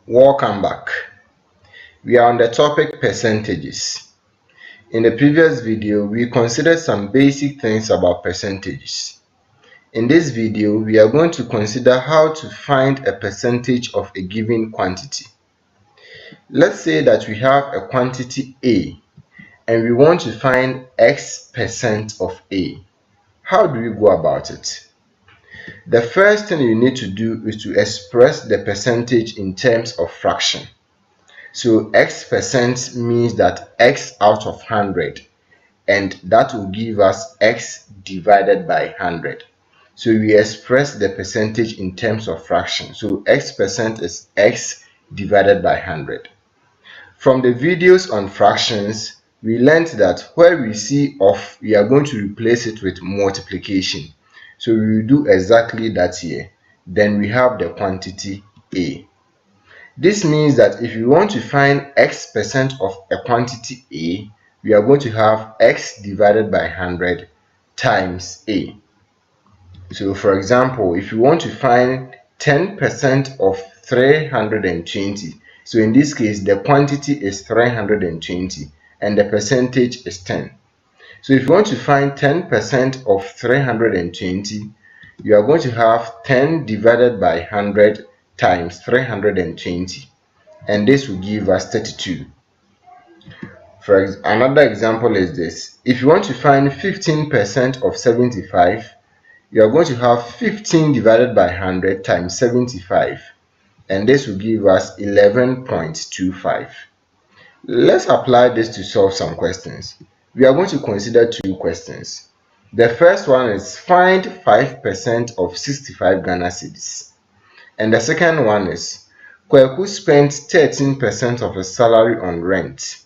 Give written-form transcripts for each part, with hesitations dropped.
Welcome back. We are on the topic percentages. In the previous video, we considered some basic things about percentages. In this video, we are going to consider how to find a percentage of a given quantity. Let's say that we have a quantity A and we want to find X% of A. How do we go about it? The first thing you need to do is to express the percentage in terms of fraction. So X% means that X out of 100, and that will give us X divided by 100. So we express the percentage in terms of fraction. So X% is X divided by 100. From the videos on fractions, we learned that where we see off, we are going to replace it with multiplication. So we will do exactly that here. Then we have the quantity A. This means that if you want to find X% of a quantity A, we are going to have X divided by 100 times A. So for example, if you want to find 10% of 320, so in this case, the quantity is 320 and the percentage is 10. So if you want to find 10% of 320, you are going to have 10 divided by 100 times 320, and this will give us 32. Another example is this. If you want to find 15% of 75, you are going to have 15 divided by 100 times 75, and this will give us 11.25. Let's apply this to solve some questions. We are going to consider two questions. The first one is find 5% of 65 Ghana cedis. And the second one is Kweku spent 13% of his salary on rent.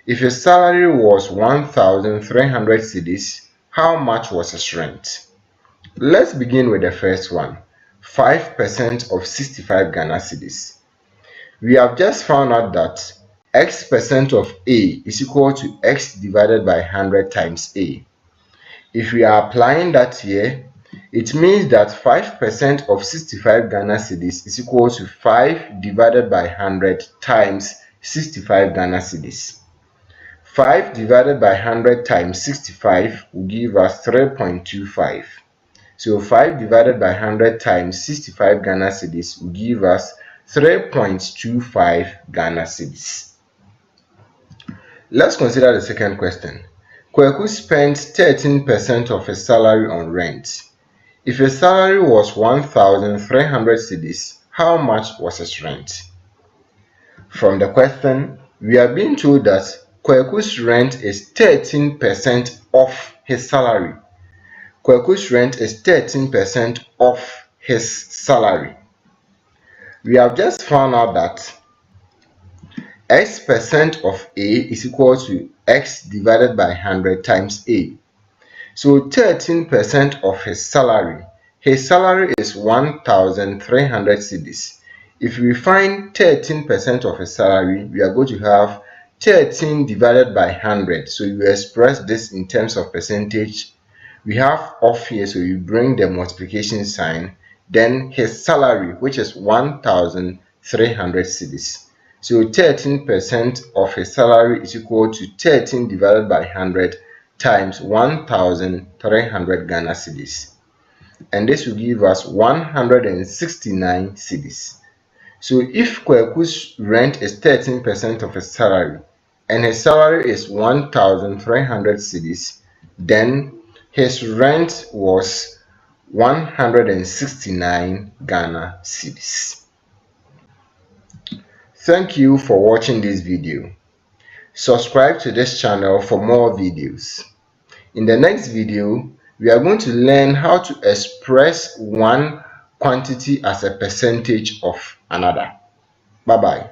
If his salary was 1,300 cedis, how much was his rent? Let's begin with the first one, 5% of 65 Ghana cedis. We have just found out that X% of A is equal to X divided by 100 times A. If we are applying that here, it means that 5% of 65 Ghana cedis is equal to 5 divided by 100 times 65 Ghana cedis. 5 divided by 100 times 65 will give us 3.25. So 5 divided by 100 times 65 Ghana cedis will give us 3.25 Ghana cedis. Let's consider the second question. Kweku spent 13% of his salary on rent. If his salary was 1,300 cedis, how much was his rent? From the question, we are being told that Kweku's rent is 13% of his salary. Kweku's rent is 13% of his salary. We have just found out that X% of A is equal to X divided by 100 times A. So 13% of his salary is 1,300 cedis. If we find 13% of his salary, we are going to have 13 divided by 100. So you express this in terms of percentage. We have off here, so you bring the multiplication sign. Then his salary, which is 1,300 cedis. So 13% of his salary is equal to 13 divided by 100 times 1,300 Ghana cedis. And this will give us 169 cedis. So if Kweku's rent is 13% of his salary and his salary is 1,300 cedis, then his rent was 169 Ghana cedis. Thank you for watching this video. Subscribe to this channel for more videos. In the next video, we are going to learn how to express one quantity as a percentage of another. Bye-bye.